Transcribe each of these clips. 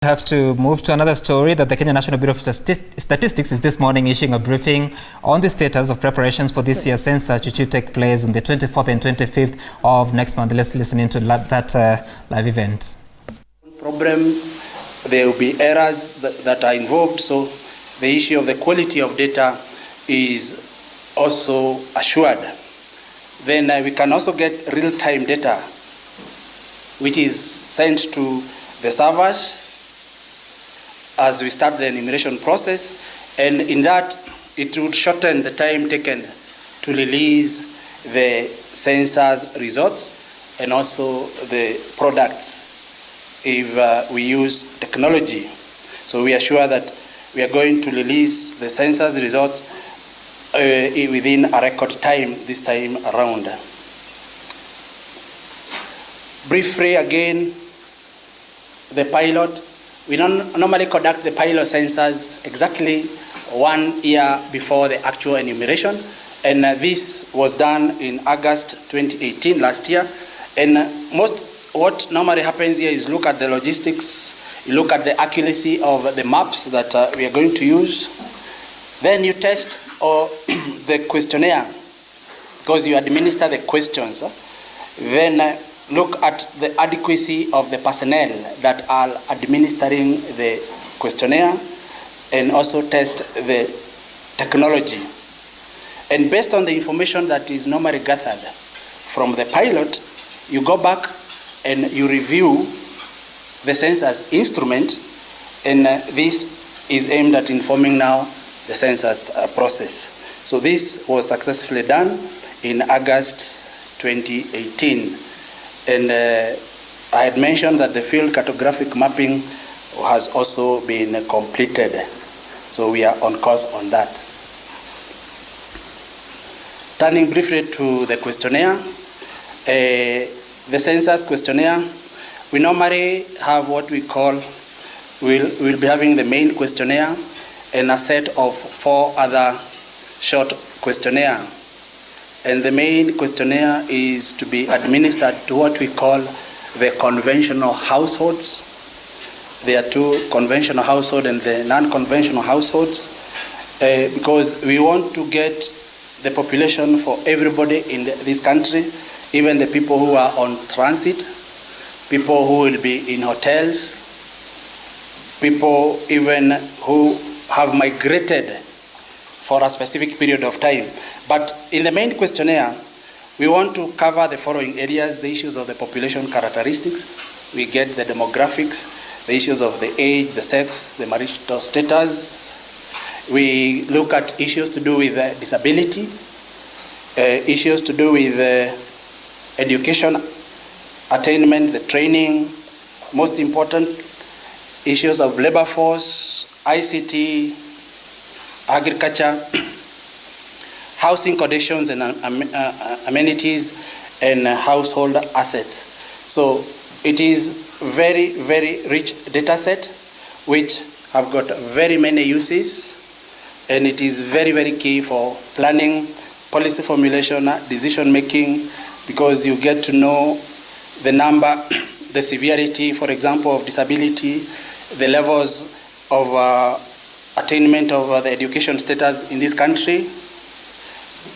Have to move to another story that the Kenya National Bureau of Statistics is this morning issuing a briefing on the status of preparations for this year's census, which will take place on the 24th and 25th of next month. Let's listen into that live event. Problems, there will be errors that are involved, so the issue of the quality of data is also assured. Then we can also get real-time data, which is sent to the servers as we start the enumeration process, and in that it would shorten the time taken to release the census results and also the products if we use technology. So we are sure that we are going to release the census results within a record time this time around. Briefly again, the pilot. We normally conduct the pilot census exactly 1 year before the actual enumeration, and this was done in August 2018, last year. And what normally happens here is look at the logistics, you look at the accuracy of the maps that we are going to use. Then you test the questionnaire, because you administer the questions. Then look at the adequacy of the personnel that are administering the questionnaire, and also test the technology. And based on the information that is normally gathered from the pilot, you go back and you review the census instrument, and this is aimed at informing now the census process. So this was successfully done in August 2018. And I had mentioned that the field cartographic mapping has also been completed. So we are on course on that. Turning briefly to the questionnaire, the census questionnaire, we normally have what we call, we'll be having the main questionnaire and a set of 4 other short questionnaire. And the main questionnaire is to be administered to what we call the conventional households. There are 2 conventional households and the non-conventional households, because we want to get the population for everybody in this country, even the people who are on transit, people who will be in hotels, people even who have migrated for a specific period of time. But in the main questionnaire, we want to cover the following areas: the issues of the population characteristics, we get the demographics, the issues of the age, the sex, the marital status. We look at issues to do with disability, issues to do with education attainment, the training, most important issues of labor force, ICT, agriculture, housing conditions and amenities, and household assets. So it is very, very rich data set which have got very many uses, and it is very, very key for planning, policy formulation, decision making, because you get to know the number, the severity, for example, of disability, the levels of attainment of the education status in this country,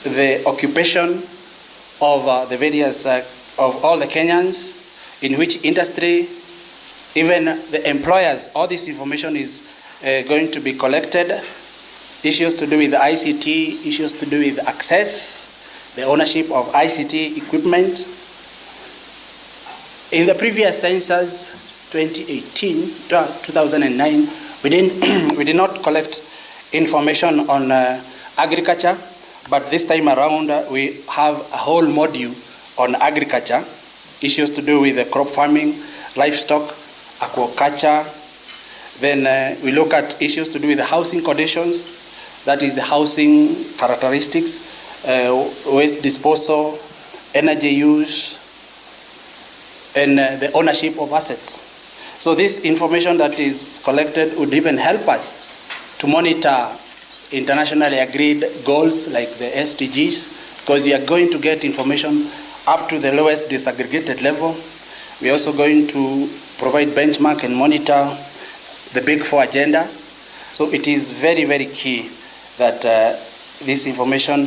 the occupation of the various, of all the Kenyans, in which industry, even the employers. All this information is going to be collected. Issues to do with the ICT, issues to do with access, the ownership of ICT equipment. In the previous census, 2009, we did not collect information on agriculture, but this time around we have a whole module on agriculture, issues to do with crop farming, livestock, aquaculture. Then we look at issues to do with the housing conditions, that is the housing characteristics, waste disposal, energy use, and the ownership of assets. So this information that is collected would even help us to monitor internationally agreed goals like the SDGs, because you are going to get information up to the lowest disaggregated level. We are also going to provide benchmark and monitor the Big Four agenda. So it is very, very key that this information,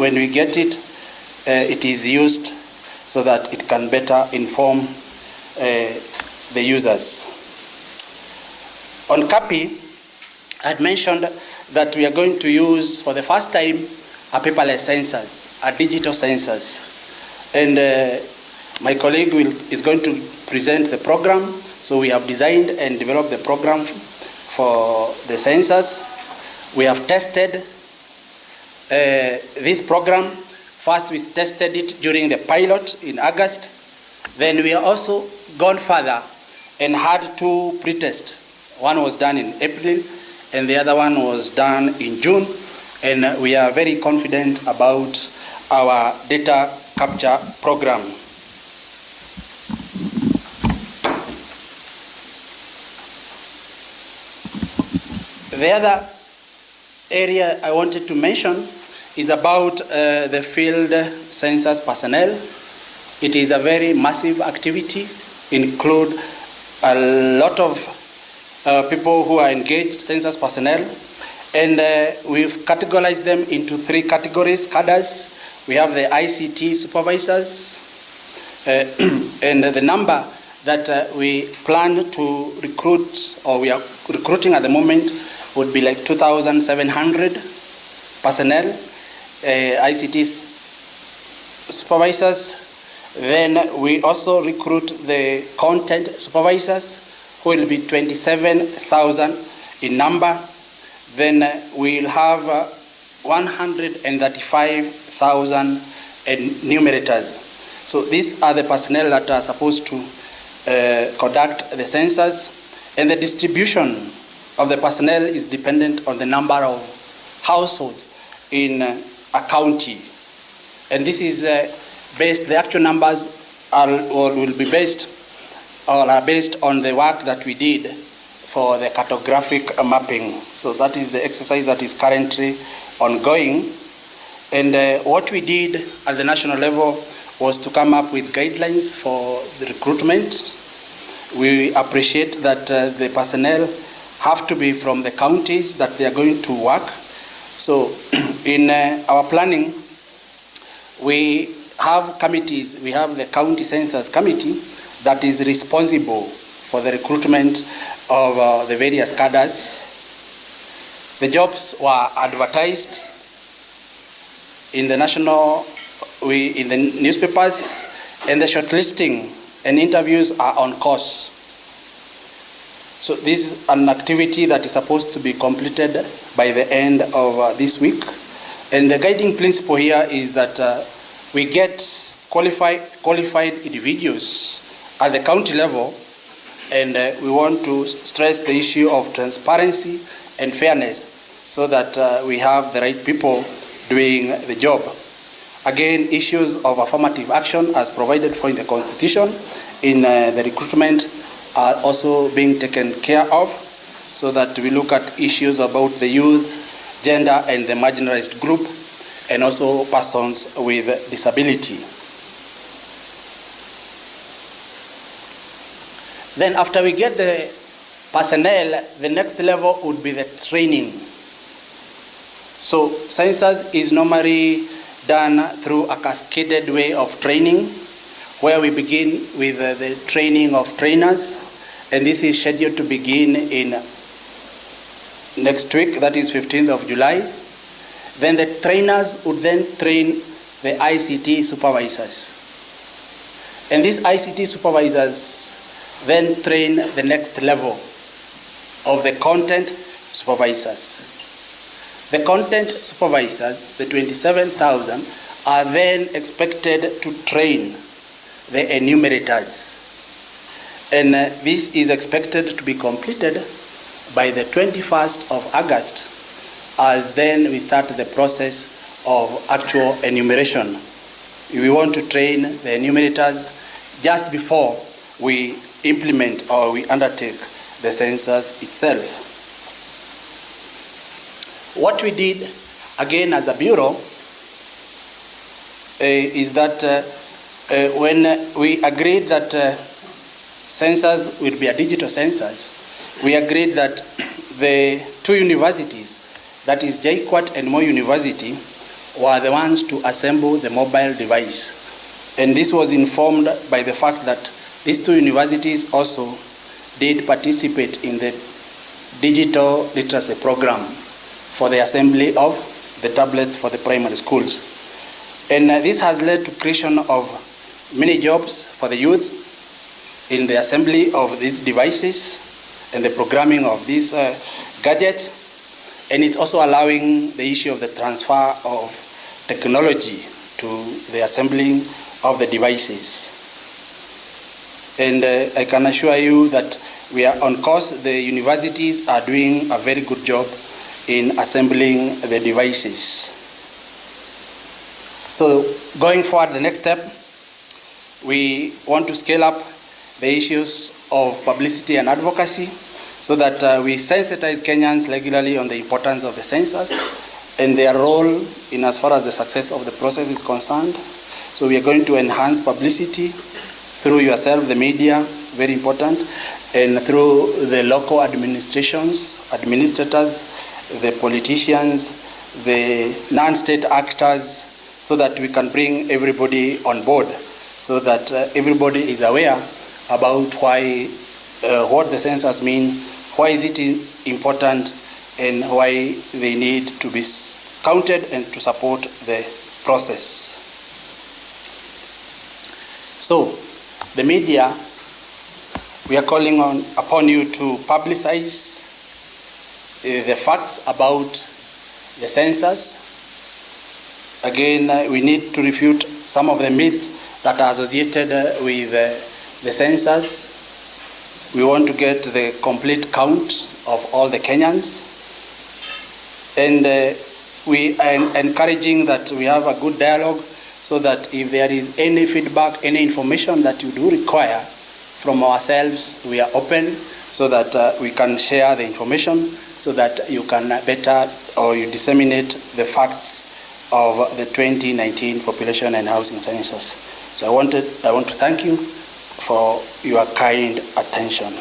when we get it, it is used so that it can better inform the users. On CAPI, I had mentioned that we are going to use for the first time a paperless census, a digital census. And my colleague is going to present the program. So we have designed and developed the program for the census. We have tested this program. First, we tested it during the pilot in August. Then we have also gone further and had two pre-tests. One was done in April, and the other one was done in June. And we are very confident about our data capture program. The other area I wanted to mention is about the field census personnel. It is a very massive activity, include a lot of people who are engaged, census personnel, and we've categorized them into three categories, cadres. We have the ICT supervisors, and the number that we plan to recruit, or we are recruiting at the moment, would be like 2,700 personnel, ICT supervisors. Then we also recruit the content supervisors, who will be 27,000 in number. Then we'll have 135,000 enumerators. So these are the personnel that are supposed to conduct the census, and the distribution of the personnel is dependent on the number of households in a county. And this is based, the actual numbers will be based, or are based on the work that we did for the cartographic mapping. So that is the exercise that is currently ongoing. And what we did at the national level was to come up with guidelines for the recruitment. We appreciate that the personnel have to be from the counties that they are going to work. So in our planning, we have committees. We have the county census committee that is responsible for the recruitment of the various cadres. The jobs were advertised in the in the newspapers, and the shortlisting and interviews are on course. So this is an activity that is supposed to be completed by the end of this week. And the guiding principle here is that we get qualified individuals at the county level, and we want to stress the issue of transparency and fairness so that we have the right people doing the job. Again, issues of affirmative action as provided for in the Constitution in the recruitment are also being taken care of, so that we look at issues about the youth, gender, and the marginalized group, and also persons with disability. Then after we get the personnel, the next level would be the training. So census is normally done through a cascaded way of training, where we begin with the training of trainers, and this is scheduled to begin in next week, that is 15th of July. Then the trainers would then train the ICT supervisors. And these ICT supervisors then train the next level of the content supervisors. The content supervisors, the 27,000, are then expected to train the enumerators. And this is expected to be completed by the 21st of August, as then we start the process of actual enumeration. We want to train the enumerators just before we implement or we undertake the census itself. What we did, again as a bureau, is that when we agreed that census will be a digital census, we agreed that the two universities, that is JKUAT and Moi University, were the ones to assemble the mobile device. And this was informed by the fact that these two universities also did participate in the digital literacy program for the assembly of the tablets for the primary schools. And this has led to creation of many jobs for the youth in the assembly of these devices and the programming of these gadgets. And it's also allowing the issue of the transfer of technology to the assembling of the devices. And I can assure you that we are on course. The universities are doing a very good job in assembling the devices. So going forward, the next step, we want to scale up the issues of publicity and advocacy so that we sensitize Kenyans regularly on the importance of the census and their role in as far as the success of the process is concerned. So we are going to enhance publicity through yourself, the media, very important, and through the local administrations, administrators, the politicians, the non-state actors, so that we can bring everybody on board, so that everybody is aware about why, what the census means, why is it important, and why they need to be counted and to support the process. So, the media, we are calling upon you to publicize the facts about the census. Again, we need to refute some of the myths that are associated with the census. We want to get the complete count of all the Kenyans. And we are encouraging that we have a good dialogue so that if there is any feedback, any information that you do require from ourselves, we are open so that we can share the information so that you can better or you disseminate the facts of the 2019 population and housing census. So I want to thank you for your kind attention.